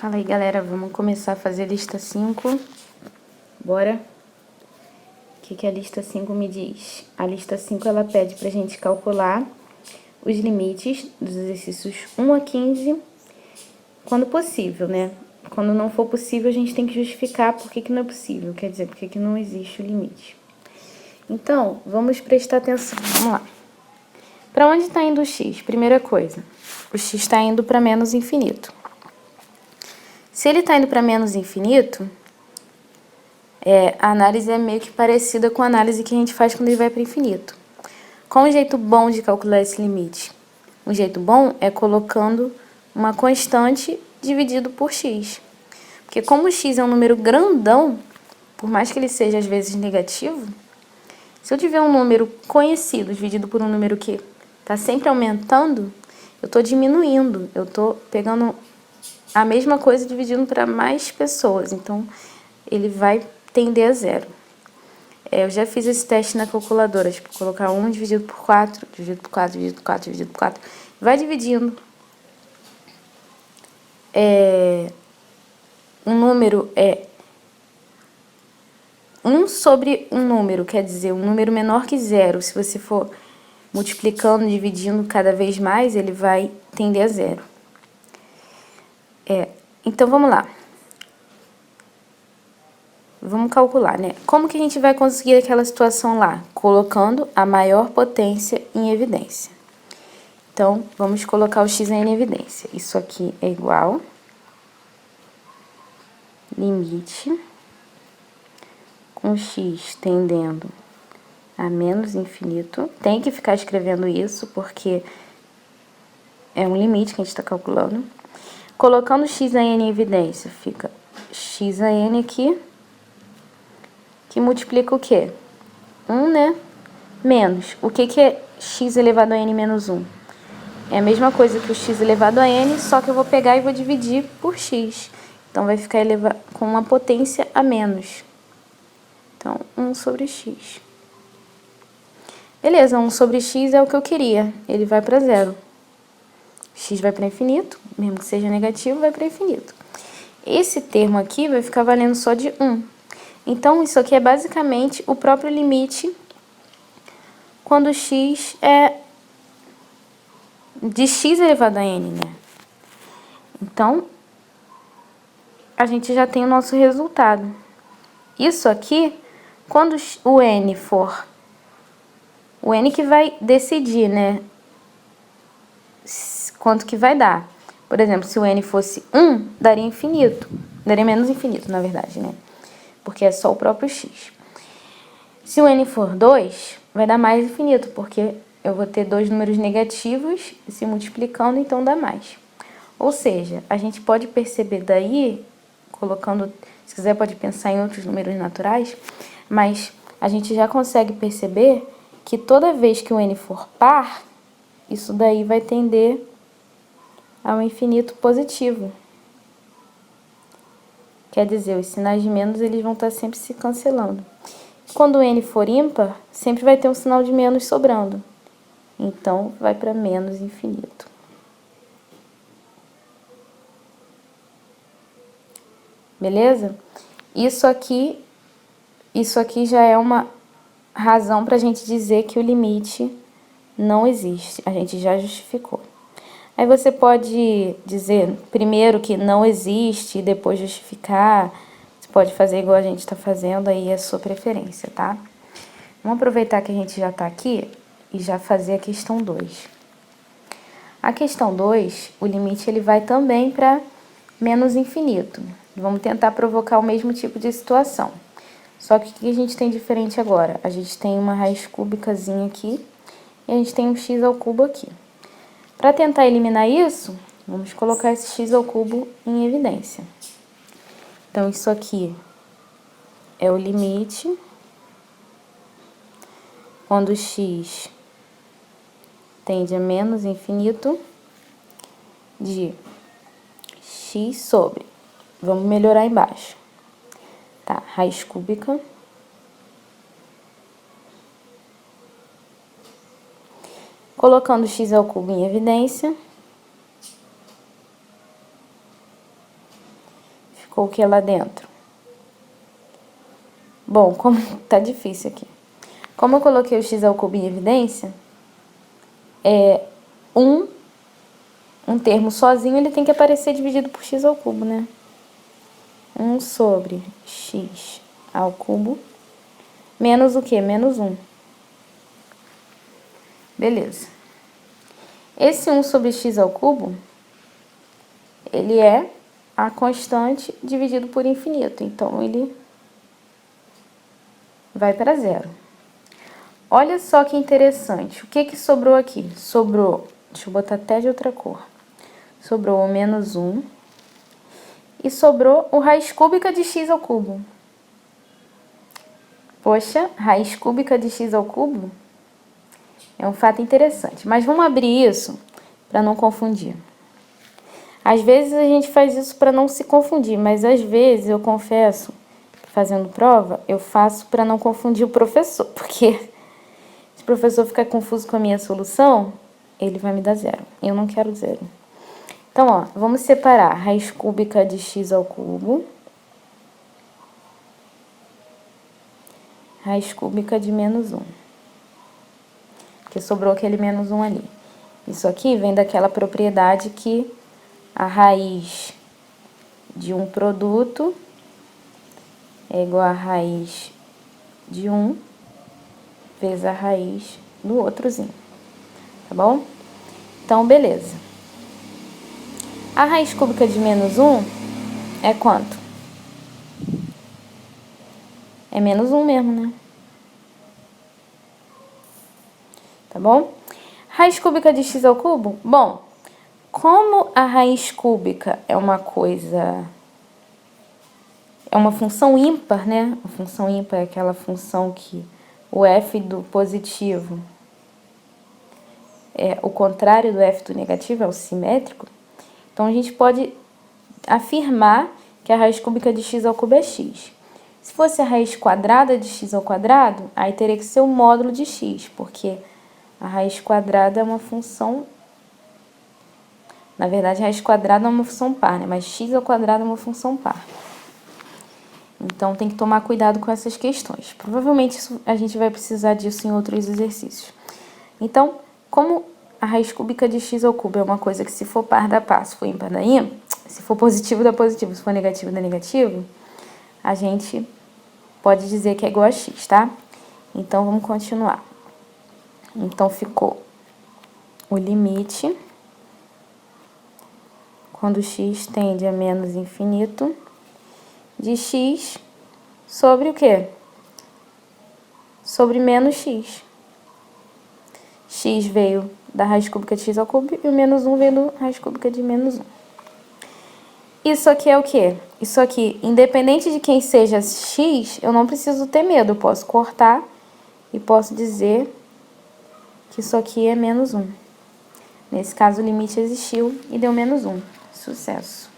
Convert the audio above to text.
Fala aí, galera, vamos começar a fazer a lista 5. Bora? O que a lista 5 me diz? A lista 5, ela pede pra gente calcular os limites dos exercícios 1 a 15, quando possível, né? Quando não for possível, a gente tem que justificar por que não é possível, quer dizer, por que não existe o limite. Então, vamos prestar atenção, vamos lá. Para onde está indo o x? Primeira coisa, o x está indo para menos infinito. Se ele está indo para menos infinito, a análise é meio que parecida com a análise que a gente faz quando ele vai para infinito. Qual um jeito bom de calcular esse limite? Um jeito bom é colocando uma constante dividido por x. Porque como o x é um número grandão, por mais que ele seja às vezes negativo, se eu tiver um número conhecido dividido por um número que está sempre aumentando, eu estou diminuindo, eu estou pegando a mesma coisa dividindo para mais pessoas, então ele vai tender a zero. Eu já fiz esse teste na calculadora, tipo, colocar 1 dividido por 4, dividido por 4, dividido por 4, dividido por 4, vai dividindo. Um número é 1 sobre um número, quer dizer, um número menor que zero. Se você for multiplicando, dividindo cada vez mais, ele vai tender a zero. Então, vamos lá. Vamos calcular, né? Como que a gente vai conseguir aquela situação lá? Colocando a maior potência em evidência. Então, vamos colocar o x em evidência. Isso aqui é igual limite com x tendendo a menos infinito. Tem que ficar escrevendo isso, porque é um limite que a gente está calculando. Colocando x a n em evidência, fica x a n aqui, que multiplica o quê? 1, né? Menos. O que é x elevado a n menos 1? É a mesma coisa que o x elevado a n, só que eu vou pegar e vou dividir por x. Então, vai ficar com uma potência a menos. Então, 1 sobre x. Beleza, 1 sobre x é o que eu queria. Ele vai para zero. X vai para infinito, mesmo que seja negativo, vai para infinito. Esse termo aqui vai ficar valendo só de 1. Então, isso aqui é basicamente o próprio limite quando x é de x elevado a n, né? Então, a gente já tem o nosso resultado. Isso aqui, quando o n for... O n que vai decidir, né? Quanto que vai dar. Por exemplo, se o n fosse 1, daria infinito. Daria menos infinito, na verdade, né? Porque é só o próprio x. Se o n for 2, vai dar mais infinito, porque eu vou ter dois números negativos se multiplicando, então dá mais. Ou seja, a gente pode perceber daí, colocando, se quiser pode pensar em outros números naturais, mas a gente já consegue perceber que toda vez que o n for par, isso daí vai tender ao infinito positivo. Quer dizer, os sinais de menos eles vão estar sempre se cancelando. Quando o n for ímpar, sempre vai ter um sinal de menos sobrando. Então, vai para menos infinito. Beleza? Isso aqui já é uma razão para a gente dizer que o limite não existe. A gente já justificou. Aí você pode dizer primeiro que não existe e depois justificar. Você pode fazer igual a gente está fazendo, aí é a sua preferência, tá? Vamos aproveitar que a gente já está aqui e já fazer a questão 2. A questão 2, o limite ele vai também para menos infinito. Vamos tentar provocar o mesmo tipo de situação. Só que o que a gente tem diferente agora? A gente tem uma raiz cúbicazinha aqui e a gente tem um x ao cubo aqui. Para tentar eliminar isso, vamos colocar esse x ao cubo em evidência. Então, isso aqui é o limite quando x tende a menos infinito de x sobre, vamos melhorar embaixo, tá? Raiz cúbica colocando x ao cubo em evidência, colocou o que lá dentro? Bom, como tá difícil aqui. Como eu coloquei o x ao cubo em evidência, um termo sozinho, ele tem que aparecer dividido por x ao cubo, né? 1 sobre x ao cubo, menos o quê? Menos 1. Beleza. Esse 1 sobre x ao cubo, ele é a constante dividido por infinito. Então, ele vai para zero. Olha só que interessante. O que que sobrou aqui? Sobrou, deixa eu botar até de outra cor. Sobrou o menos 1 e sobrou o raiz cúbica de x ao cubo. Poxa, raiz cúbica de x ao cubo é um fato interessante. Mas vamos abrir isso para não confundir. Às vezes a gente faz isso para não se confundir, mas às vezes eu confesso, fazendo prova, eu faço para não confundir o professor, porque se o professor ficar confuso com a minha solução, ele vai me dar zero. Eu não quero zero. Então, ó, vamos separar raiz cúbica de x ao cubo, raiz cúbica de menos 1. Porque sobrou aquele menos 1 ali. Isso aqui vem daquela propriedade que a raiz de um produto é igual a raiz de 1 vezes a raiz do outrozinho. Tá bom? Então, beleza. A raiz cúbica de menos 1 é quanto? É menos 1 mesmo, né? Tá bom? Raiz cúbica de x ao cubo? Bom, como a raiz cúbica é uma coisa... é uma função ímpar, né? A função ímpar é aquela função que o f do positivo é o contrário do f do negativo, é o simétrico. Então, a gente pode afirmar que a raiz cúbica de x ao cubo é x. Se fosse a raiz quadrada de x ao quadrado, aí teria que ser o módulo de x, porque a raiz quadrada é uma função... Na verdade, a raiz quadrada é uma função par, né? Mas x ao quadrado é uma função par. Então, tem que tomar cuidado com essas questões. Provavelmente, a gente vai precisar disso em outros exercícios. Então, como a raiz cúbica de x ao cubo é uma coisa que se for par dá par, se for ímpar dá ímpar, se for positivo dá positivo, se for negativo dá negativo, a gente pode dizer que é igual a x, tá? Então, vamos continuar. Então, ficou o limite, quando x tende a menos infinito, de x sobre o quê? Sobre menos x. X veio da raiz cúbica de x ao cubo e o menos 1 veio da raiz cúbica de menos 1. Isso aqui é o quê? Isso aqui, independente de quem seja x, eu não preciso ter medo. Eu posso cortar e posso dizer que isso aqui é menos 1. Nesse caso, o limite existiu e deu menos 1. Sucesso!